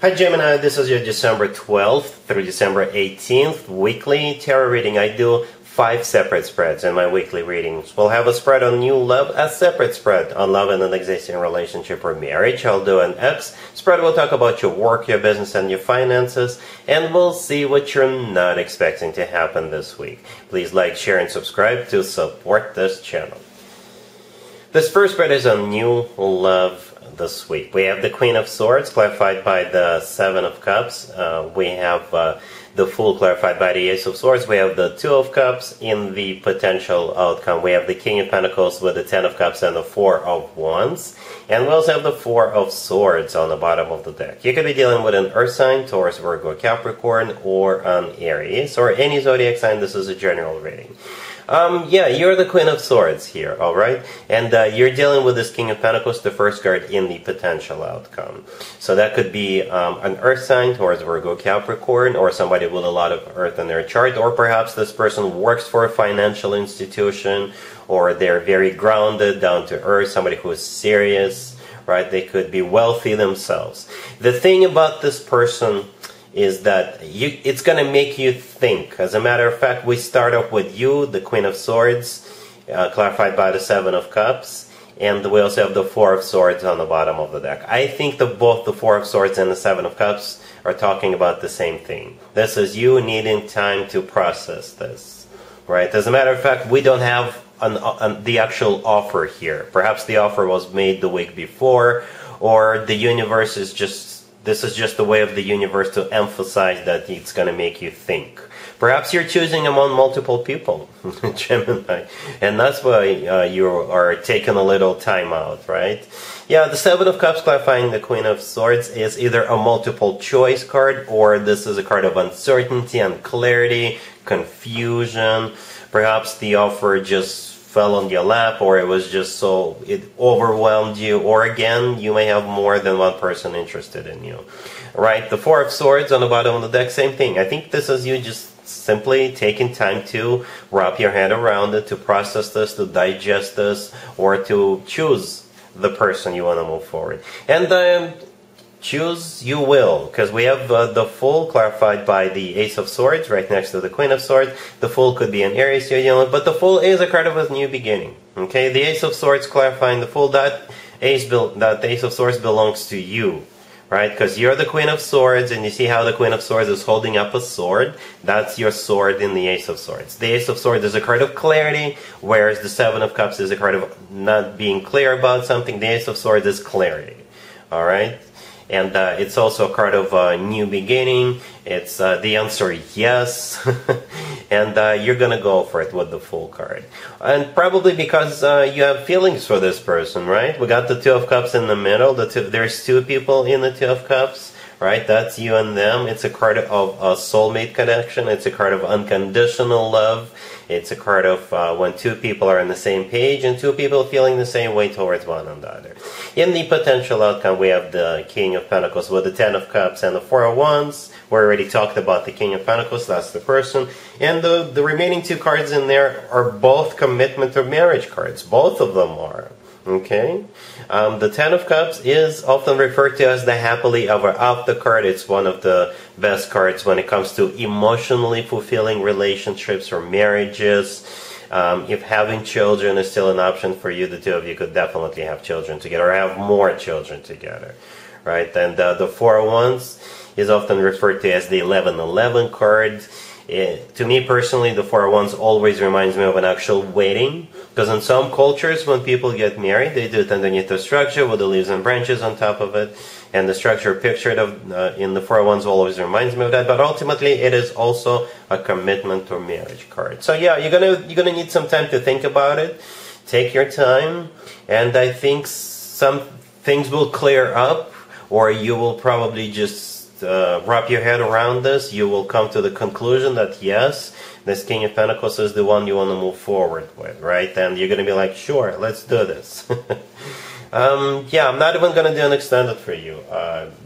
Hi Gemini, this is your December 12th through December 18th weekly tarot reading. I do 5 separate spreads in my weekly readings. We'll have a spread on new love, a separate spread on love in an existing relationship or marriage. I'll do an X spread. We'll talk about your work, your business, and your finances, and we'll see what you're not expecting to happen this week. Please like, share, and subscribe to support this channel. This first spread is on new love this week. We have the Queen of Swords clarified by the Seven of Cups. We have the Fool clarified by the Ace of Swords. We have the Two of Cups in the potential outcome. We have the King of Pentacles with the Ten of Cups and the Four of Wands. And we also have the Four of Swords on the bottom of the deck. You could be dealing with an Earth sign, Taurus, Virgo, Capricorn, or an Aries, or any zodiac sign. This is a general reading. Yeah, you're the Queen of Swords here, alright? And you're dealing with this King of Pentacles, the first card in the potential outcome. So that could be an Earth sign, Taurus, Virgo, Capricorn, or somebody with a lot of Earth in their chart, or perhaps this person works for a financial institution, or they're very grounded, down to earth, somebody who is serious, right? They could be wealthy themselves. The thing about this person is that it's going to make you think. As a matter of fact, we start off with you, the Queen of Swords, clarified by the Seven of Cups, and we also have the Four of Swords on the bottom of the deck. I think that both the Four of Swords and the Seven of Cups are talking about the same thing. This is you needing time to process this, right? As a matter of fact, we don't have the actual offer here. Perhaps the offer was made the week before, or the universe is just... This is just the way of the universe to emphasize that it's going to make you think. Perhaps you're choosing among multiple people, Gemini, and that's why you are taking a little time out, right? Yeah, the Seven of Cups clarifying the Queen of Swords is either a multiple choice card, or this is a card of uncertainty, unclarity, confusion. Perhaps the offer just fell on your lap, or it was just so it overwhelmed you, or again, you may have more than one person interested in you, right? The Four of Swords on the bottom of the deck, same thing. I think this is you just simply taking time to wrap your head around it, to process this, to digest this, or to choose the person you want to move forward. And choose you will, because we have the Fool clarified by the Ace of Swords right next to the Queen of Swords. The Fool could be an Aries you're dealing with, but the Fool is a card of a new beginning. Okay, the Ace of Swords clarifying the Fool, that Ace of Swords belongs to you, right? Because you're the Queen of Swords, and you see how the Queen of Swords is holding up a sword. That's your sword in the Ace of Swords. The Ace of Swords is a card of clarity, whereas the Seven of Cups is a card of not being clear about something. The Ace of Swords is clarity, alright? And it's also a card of a new beginning. It's the answer yes. And you're going to go for it with the Fool card. And probably because you have feelings for this person, right? We got the Two of Cups in the middle. There's two people in the Two of Cups, right? That's you and them. It's a card of a soulmate connection. It's a card of unconditional love. It's a card of when two people are on the same page and two people feeling the same way towards one another. In the potential outcome, we have the King of Pentacles with the Ten of Cups and the Four of Wands. We already talked about the King of Pentacles, that's the person. And the remaining two cards in there are both commitment or marriage cards. Both of them are. Okay? The Ten of Cups is often referred to as the happily ever after card. It's one of the best cards when it comes to emotionally fulfilling relationships or marriages. If having children is still an option for you, the two of you could definitely have children together, or have more children together, right? And the Four of Wands is often referred to as the 1111 card. To me personally, the Four of Wands always reminds me of an actual wedding, because in some cultures, when people get married, they do it underneath a structure with the leaves and branches on top of it, and the structure pictured in the Four of Wands always reminds me of that. But ultimately, it is also a commitment or marriage card. So yeah, you're gonna need some time to think about it. Take your time, and I think some things will clear up, or you will probably just wrap your head around this. You will come to the conclusion that yes, this King of Pentacles is the one you want to move forward with, right? And you're going to be like, sure, let's do this. Yeah, I'm not even going to do an extended for you,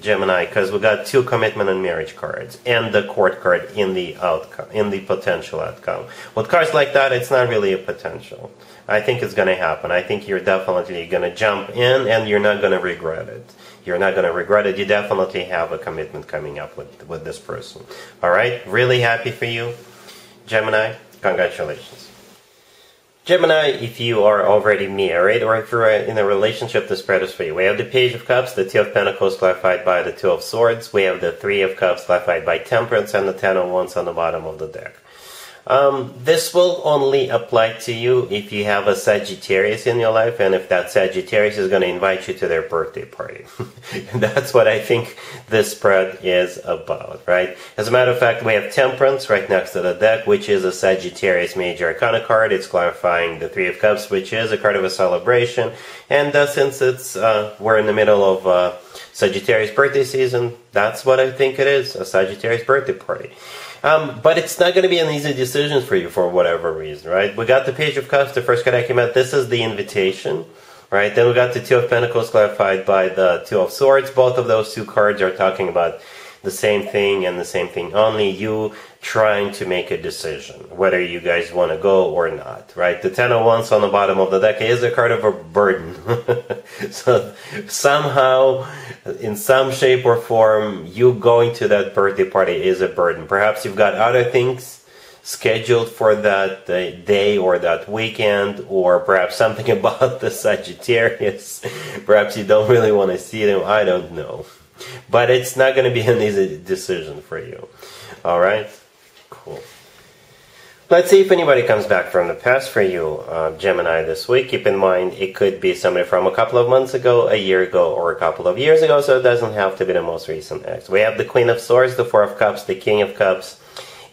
Gemini, because we got two commitment and marriage cards and the court card in the outcome, in the potential outcome. With cards like that, it's not really a potential. I think it's going to happen. I think you're definitely going to jump in and you're not going to regret it. You're not going to regret it. You definitely have a commitment coming up with this person. All right? Really happy for you, Gemini. Congratulations. Gemini, if you are already married or if you're in a relationship, the spread is for you. We have the Page of Cups, the Two of Pentacles clarified by the Two of Swords. We have the Three of Cups clarified by Temperance and the Ten of Wands on the bottom of the deck. This will only apply to you if you have a Sagittarius in your life, and if that Sagittarius is going to invite you to their birthday party. That's what I think this spread is about, right? As a matter of fact, we have Temperance right next to the deck, which is a Sagittarius Major Arcana card. It's clarifying the Three of Cups, which is a card of a celebration. And since we're in the middle of Sagittarius birthday season, that's what I think it is, a Sagittarius birthday party. But it's not going to be an easy decision for you for whatever reason, right? We got the Page of Cups, the first card I came out. This is the invitation, right? Then we got the Two of Pentacles clarified by the Two of Swords. Both of those two cards are talking about the same thing and the same thing only. You trying to make a decision, whether you guys want to go or not, right? The Ten of Wands on the bottom of the deck is a card of a burden. So somehow, in some shape or form, you going to that birthday party is a burden. Perhaps you've got other things scheduled for that day or that weekend, or perhaps something about the Sagittarius. Perhaps you don't really want to see them. I don't know. But it's not going to be an easy decision for you. All right? Cool. Let's see if anybody comes back from the past for you, Gemini, this week. Keep in mind, it could be somebody from a couple of months ago, a year ago, or a couple of years ago, so it doesn't have to be the most recent ex. We have the Queen of Swords, the Four of Cups, the King of Cups,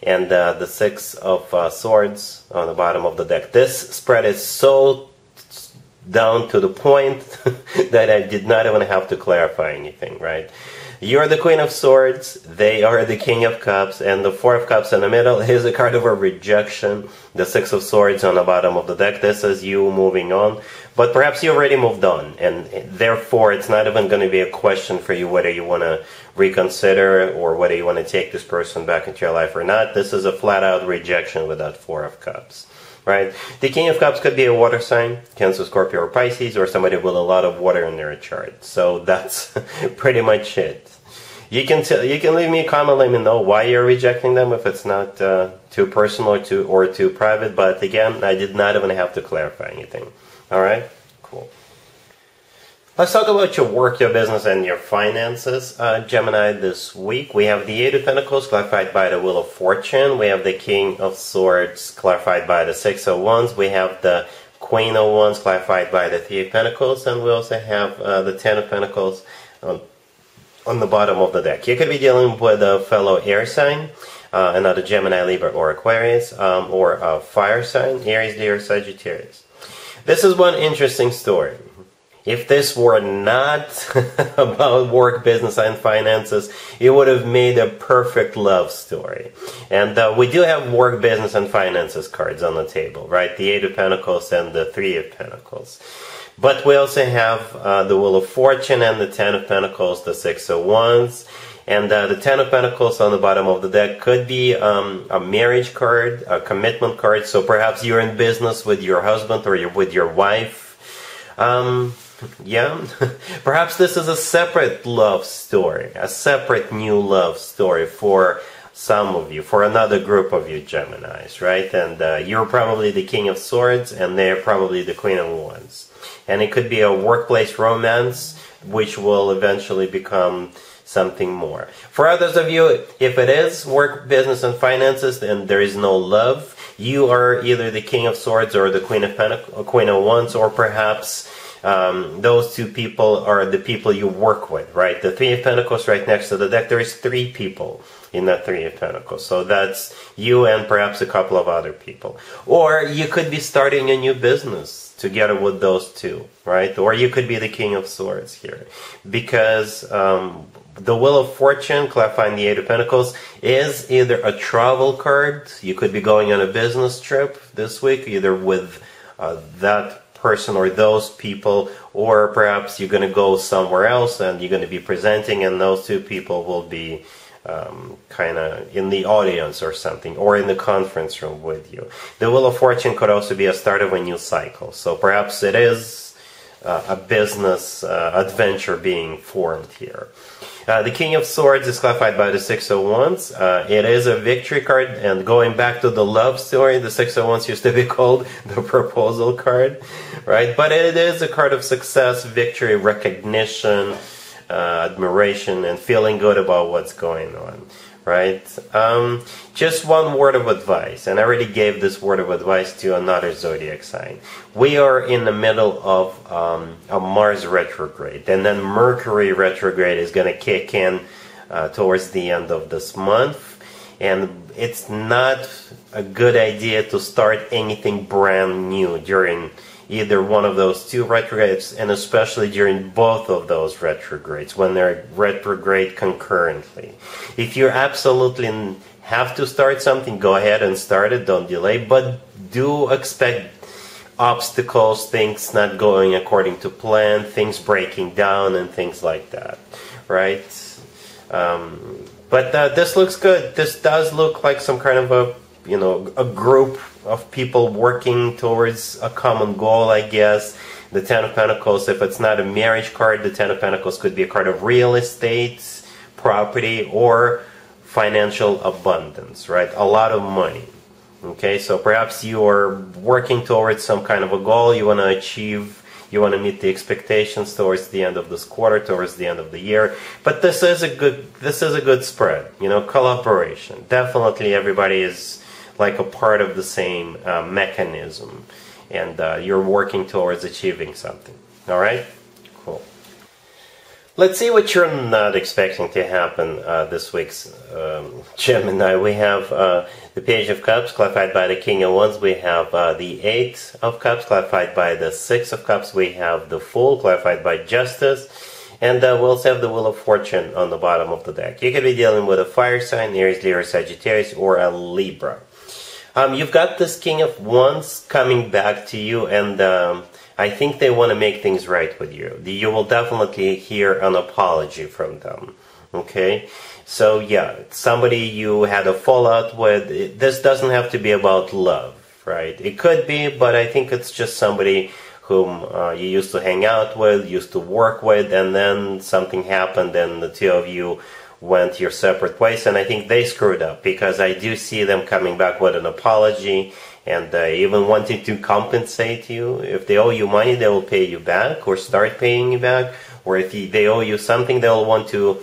and the Six of Swords on the bottom of the deck. This spread is so down to the point that I did not even have to clarify anything, right? You're the Queen of Swords, they are the King of Cups, and the Four of Cups in the middle is a card of a rejection. The Six of Swords on the bottom of the deck, this is you moving on. But perhaps you already moved on, and therefore it's not even going to be a question for you whether you want to reconsider or whether you want to take this person back into your life or not. This is a flat-out rejection with that Four of Cups. Right? The King of Cups could be a water sign, Cancer, Scorpio, or Pisces, or somebody with a lot of water in their chart. So that's pretty much it. You can leave me a comment, let me know why you're rejecting them if it's not too personal or too private. But again, I did not even have to clarify anything. All right? Cool. Let's talk about your work, your business, and your finances, Gemini, this week. We have the Eight of Pentacles clarified by the Wheel of Fortune. We have the King of Swords clarified by the Six of Wands. We have the Queen of Wands clarified by the Three of Pentacles. And we also have the Ten of Pentacles on the bottom of the deck. You could be dealing with a fellow air sign, another Gemini, Libra, or Aquarius, or a fire sign, Aries, Leo, Sagittarius. This is one interesting story. If this were not about work, business, and finances, it would have made a perfect love story. And we do have work, business, and finances cards on the table, right? The Eight of Pentacles and the Three of Pentacles. But we also have the Wheel of Fortune and the Ten of Pentacles, the Six of Wands. And the Ten of Pentacles on the bottom of the deck could be a marriage card, a commitment card. So perhaps you're in business with your husband or you're with your wife. Yeah, perhaps this is a separate love story, a separate new love story for some of you, for another group of you Geminis, right? And you're probably the King of Swords and they're probably the Queen of Wands. And it could be a workplace romance, which will eventually become something more. For others of you, if it is work, business, and finances, and there is no love, you are either the King of Swords or the Queen of Wands, or perhaps those two people are the people you work with, right? The Three of Pentacles right next to the deck, there is three people in that Three of Pentacles. So that's you and perhaps a couple of other people. Or you could be starting a new business together with those two, right? Or you could be the King of Swords here. Because the Wheel of Fortune, clarifying the Eight of Pentacles, is either a travel card. You could be going on a business trip this week, either with that person or those people, or perhaps you're going to go somewhere else and you're going to be presenting and those two people will be kind of in the audience or something, or in the conference room with you. The Wheel of Fortune could also be a start of a new cycle. So perhaps it is a business adventure being formed here. The King of Swords is clarified by the Six of Wands. It is a victory card, and going back to the love story, the Six of Wands used to be called the proposal card, right? But it is a card of success, victory, recognition, admiration, and feeling good about what's going on, right? Just one word of advice, and I already gave this word of advice to another zodiac sign. We are in the middle of a Mars retrograde, and then Mercury retrograde is going to kick in towards the end of this month, and it's not a good idea to start anything brand new during either one of those two retrogrades, and especially during both of those retrogrades when they're retrograde concurrently. If you absolutely have to start something, go ahead and start it, don't delay, but do expect obstacles, things not going according to plan, things breaking down, and things like that, right? But this looks good. This does look like some kind of a group of people working towards a common goal, I guess. The Ten of Pentacles, if it's not a marriage card, the Ten of Pentacles could be a card of real estate, property, or financial abundance, right? A lot of money. Okay, so perhaps you are working towards some kind of a goal you want to achieve. You want to meet the expectations towards the end of this quarter, towards the end of the year. But this is a good spread. Collaboration. Definitely, everybody is like a part of the same mechanism, and you're working towards achieving something. All right, cool. Let's see what you're not expecting to happen this week's Gemini. We have the Page of Cups clarified by the King of Wands. We have the Eight of Cups clarified by the Six of Cups. We have the Fool clarified by Justice. And we'll also have the Wheel of Fortune on the bottom of the deck. You could be dealing with a fire sign, Aries, Leo, Sagittarius, or a Libra. You've got this King of Wands coming back to you, and I think they want to make things right with you. You will definitely hear an apology from them. Okay? So yeah, somebody you had a fallout with. This doesn't have to be about love, right? It could be, but I think it's just somebody whom you used to hang out with, used to work with, and then something happened and the two of you went your separate ways, and I think they screwed up, because I do see them coming back with an apology and even wanting to compensate you. If they owe you money, they will pay you back or start paying you back, or if they owe you something, they'll want to,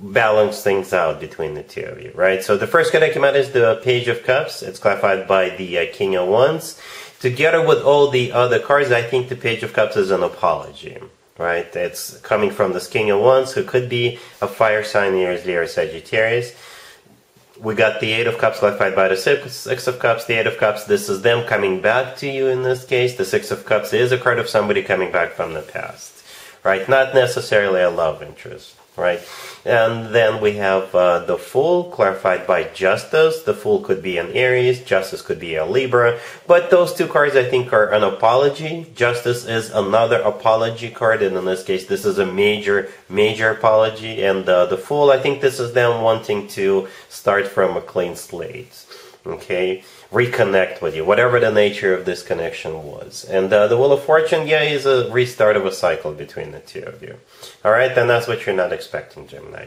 balance things out between the two of you, right? So the first card that came out is the Page of Cups. It's clarified by the King of Wands. Together with all the other cards, I think the Page of Cups is an apology. Right? It's coming from this King of Wands, who could be a fire sign, Aries, Leo, Sagittarius. We got the Eight of Cups clarified by the Six of Cups. The Eight of Cups, this is them coming back to you in this case. The Six of Cups is a card of somebody coming back from the past. Right? Not necessarily a love interest. Right? And then we have the Fool clarified by Justice. The Fool could be an Aries, Justice could be a Libra, but those two cards I think are an apology. Justice is another apology card, and in this case this is a major apology, and the Fool, I think this is them wanting to start from a clean slate. Okay, reconnect with you, whatever the nature of this connection was. And the Wheel of Fortune, yeah, is a restart of a cycle between the two of you. Alright, then that's what you're not expecting, Gemini.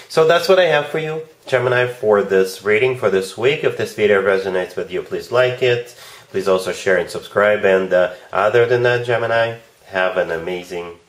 So that's what I have for you, Gemini, for this reading for this week. If this video resonates with you, please like it. Please also share and subscribe. And other than that, Gemini, have an amazing